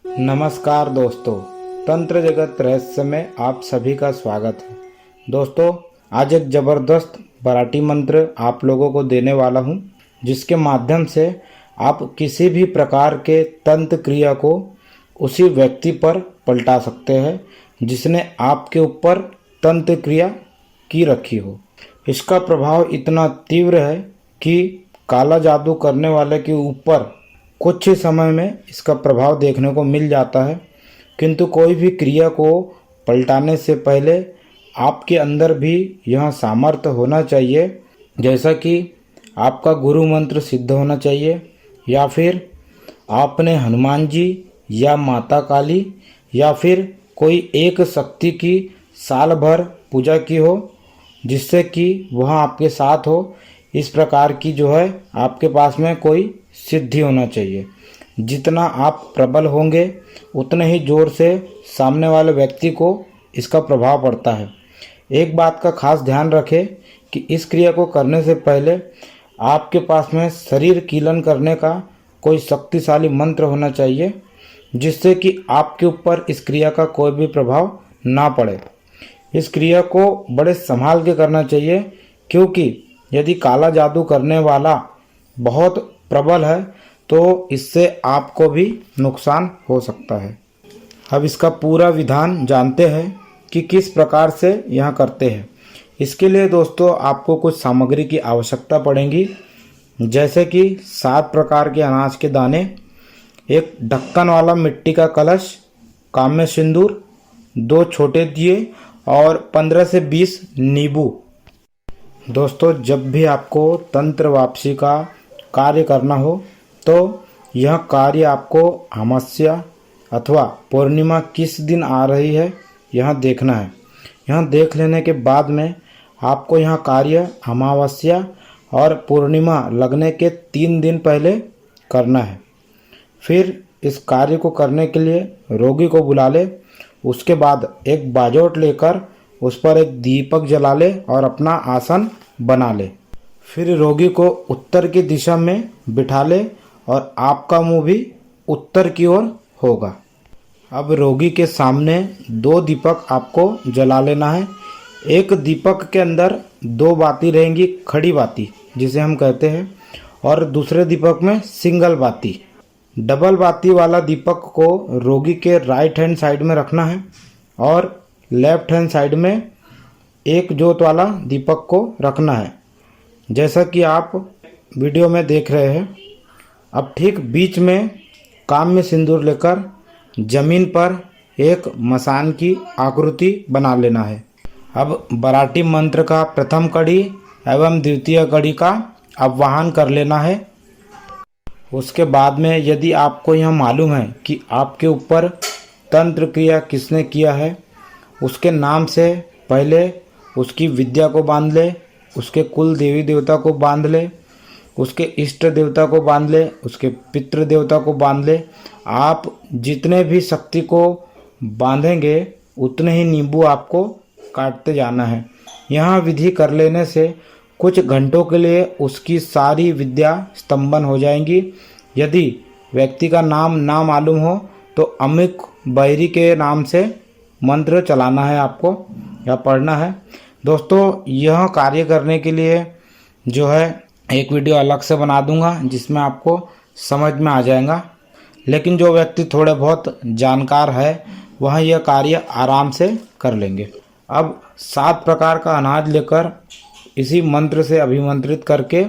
नमस्कार दोस्तों, तंत्र जगत रहस्य में आप सभी का स्वागत है। दोस्तों, आज एक ज़बरदस्त मराठी मंत्र आप लोगों को देने वाला हूं, जिसके माध्यम से आप किसी भी प्रकार के तंत्र क्रिया को उसी व्यक्ति पर पलटा सकते हैं जिसने आपके ऊपर तंत्र क्रिया की रखी हो। इसका प्रभाव इतना तीव्र है कि काला जादू करने वाले के ऊपर कुछ ही समय में इसका प्रभाव देखने को मिल जाता है। किंतु कोई भी क्रिया को पलटाने से पहले आपके अंदर भी यह सामर्थ्य होना चाहिए, जैसा कि आपका गुरु मंत्र सिद्ध होना चाहिए, या फिर आपने हनुमान जी या माता काली या फिर कोई एक शक्ति की साल भर पूजा की हो, जिससे कि वह आपके साथ हो। इस प्रकार की जो है आपके पास में कोई सिद्धि होना चाहिए। जितना आप प्रबल होंगे उतने ही जोर से सामने वाले व्यक्ति को इसका प्रभाव पड़ता है। एक बात का खास ध्यान रखें कि इस क्रिया को करने से पहले आपके पास में शरीर कीलन करने का कोई शक्तिशाली मंत्र होना चाहिए, जिससे कि आपके ऊपर इस क्रिया का कोई भी प्रभाव ना पड़े। इस क्रिया को बड़े संभाल के करना चाहिए, क्योंकि यदि काला जादू करने वाला बहुत प्रबल है तो इससे आपको भी नुकसान हो सकता है। अब इसका पूरा विधान जानते हैं कि किस प्रकार से यह करते हैं। इसके लिए दोस्तों आपको कुछ सामग्री की आवश्यकता पड़ेगी, जैसे कि 7 प्रकार के अनाज के दाने, एक ढक्कन वाला मिट्टी का कलश, काम्य सिंदूर, 2 छोटे दिए और 15 से 20 नींबू। दोस्तों, जब भी आपको तंत्र वापसी का कार्य करना हो तो यह कार्य आपको अमावस्या अथवा पूर्णिमा किस दिन आ रही है यह देखना है। यह देख लेने के बाद में आपको यह कार्य अमावस्या और पूर्णिमा लगने के 3 दिन पहले करना है। फिर इस कार्य को करने के लिए रोगी को बुला ले। उसके बाद एक बाजोट लेकर उस पर एक दीपक जला ले और अपना आसन बना ले। फिर रोगी को उत्तर की दिशा में बिठा ले और आपका मुंह भी उत्तर की ओर होगा। अब रोगी के सामने 2 दीपक आपको जला लेना है। एक दीपक के अंदर 2 बाती रहेंगी, खड़ी बाती जिसे हम कहते हैं, और दूसरे दीपक में सिंगल बाती। डबल बाती वाला दीपक को रोगी के राइट हैंड साइड में रखना है और लेफ्ट हैंड साइड में एक जोत वाला दीपक को रखना है, जैसा कि आप वीडियो में देख रहे हैं। अब ठीक बीच में काम्य सिंदूर लेकर जमीन पर एक मसान की आकृति बना लेना है। अब मराठी मंत्र का प्रथम कड़ी एवं द्वितीय कड़ी का आवाहन कर लेना है। उसके बाद में यदि आपको यह मालूम है कि आपके ऊपर तंत्र क्रिया किसने किया है, उसके नाम से पहले उसकी विद्या को बांध ले, उसके कुल देवी देवता को बांध ले, उसके इष्ट देवता को बांध ले, उसके पितृ देवता को बांध ले। आप जितने भी शक्ति को बांधेंगे उतने ही नींबू आपको काटते जाना है। यह विधि कर लेने से कुछ घंटों के लिए उसकी सारी विद्या स्तंभन हो जाएंगी। यदि व्यक्ति का नाम ना मालूम हो तो अमिक बहरी के नाम से मंत्र चलाना है आपको या पढ़ना है। दोस्तों, यह कार्य करने के लिए जो है एक वीडियो अलग से बना दूंगा, जिसमें आपको समझ में आ जाएगा। लेकिन जो व्यक्ति थोड़े बहुत जानकार है वह यह कार्य आराम से कर लेंगे। अब 7 प्रकार का अनाज लेकर इसी मंत्र से अभिमंत्रित करके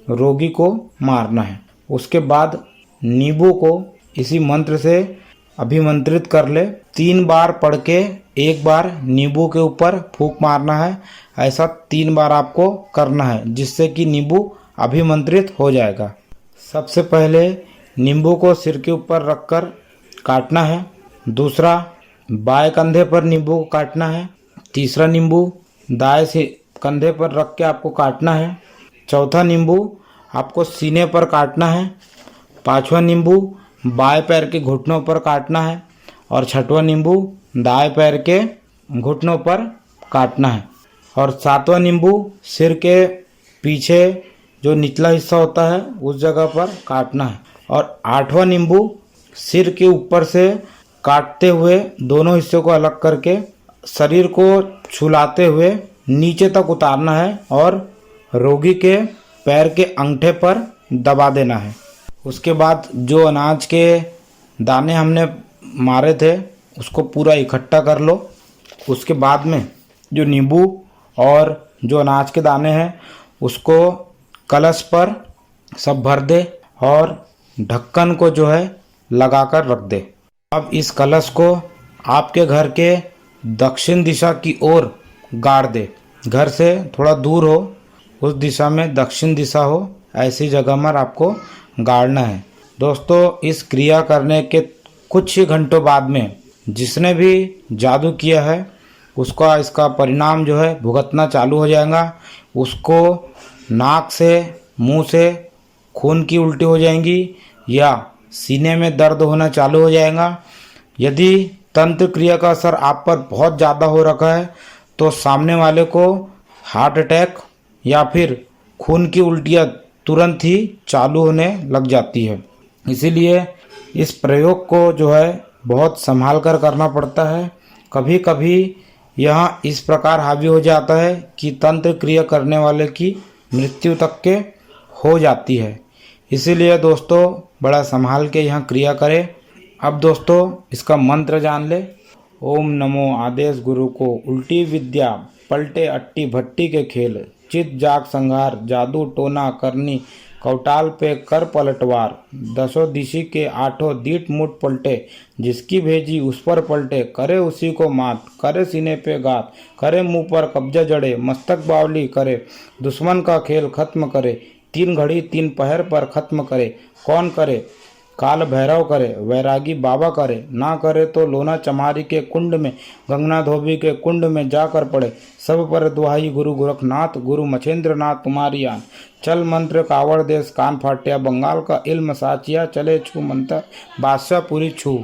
रोगी को मारना है। उसके बाद नींबू को इसी मंत्र से अभिमंत्रित कर ले। 3 बार पढ़ के 1 बार नींबू के ऊपर फूंक मारना है। ऐसा 3 बार आपको करना है, जिससे कि नींबू अभिमंत्रित हो जाएगा। सबसे पहले नींबू को सिर के ऊपर रखकर काटना है। दूसरा, बाएं कंधे पर नींबू को काटना है। तीसरा नींबू दाएं से कंधे पर रख के आपको काटना है। चौथा नींबू आपको सीने पर काटना है। 5वां नींबू बाएं पैर के घुटनों पर काटना है और 6वां नींबू दाएं पैर के घुटनों पर काटना है और 7वां नींबू सिर के पीछे जो निचला हिस्सा होता है उस जगह पर काटना है और 8वां नींबू सिर के ऊपर से काटते हुए दोनों हिस्सों को अलग करके शरीर को छुलाते हुए नीचे तक उतारना है और रोगी के पैर के अंगूठे पर दबा देना है। उसके बाद जो अनाज के दाने हमने मारे थे उसको पूरा इकट्ठा कर लो। उसके बाद में जो नींबू और जो अनाज के दाने हैं उसको कलश पर सब भर दे और ढक्कन को जो है लगाकर रख दे। अब इस कलश को आपके घर के दक्षिण दिशा की ओर गाड़ दे। घर से थोड़ा दूर हो, उस दिशा में दक्षिण दिशा हो, ऐसी जगह पर आपको गाड़ना है। दोस्तों, इस क्रिया करने के कुछ ही घंटों बाद में जिसने भी जादू किया है उसका इसका परिणाम जो है भुगतना चालू हो जाएगा। उसको नाक से मुंह से खून की उल्टी हो जाएंगी या सीने में दर्द होना चालू हो जाएगा। यदि तंत्र क्रिया का असर आप पर बहुत ज़्यादा हो रखा है तो सामने वाले को हार्ट अटैक या फिर खून की उल्टियाँ तुरंत ही चालू होने लग जाती है। इसीलिए इस प्रयोग को जो है बहुत संभाल कर करना पड़ता है। कभी कभी यह इस प्रकार हावी हो जाता है कि तंत्र क्रिया करने वाले की मृत्यु तक के हो जाती है। इसीलिए दोस्तों बड़ा संभाल के यहाँ क्रिया करें। अब दोस्तों इसका मंत्र जान ले। ओम नमो आदेश गुरु को उल्टी विद्या पलटे अट्टी भट्टी के खेल, चित जाग संहार जादू टोना करनी, कौटाल पे कर पलटवार, दसों दिशी के आठों दीठ मुठ पलटे, जिसकी भेजी उस पर पलटे, करे उसी को मात, करे सीने पे घात, करे मुंह पर कब्जा जड़े, मस्तक बावली करे, दुश्मन का खेल खत्म करे, 3 घड़ी 3 पहर पर खत्म करे। कौन करे? काल भैरव करे, वैरागी बाबा करे, ना करे तो लोना चमारी के कुंड में, गंगना धोबी के कुंड में जाकर पड़े। सब पर दुहाई गुरु गोरखनाथ, गुरु मछेंद्र नाथ तुम्हारी आन। चल मंत्र कावड़ देश कान फाटिया, बंगाल का इल्म साचिया, चले छू मंत्र बादशाह पूरी छू।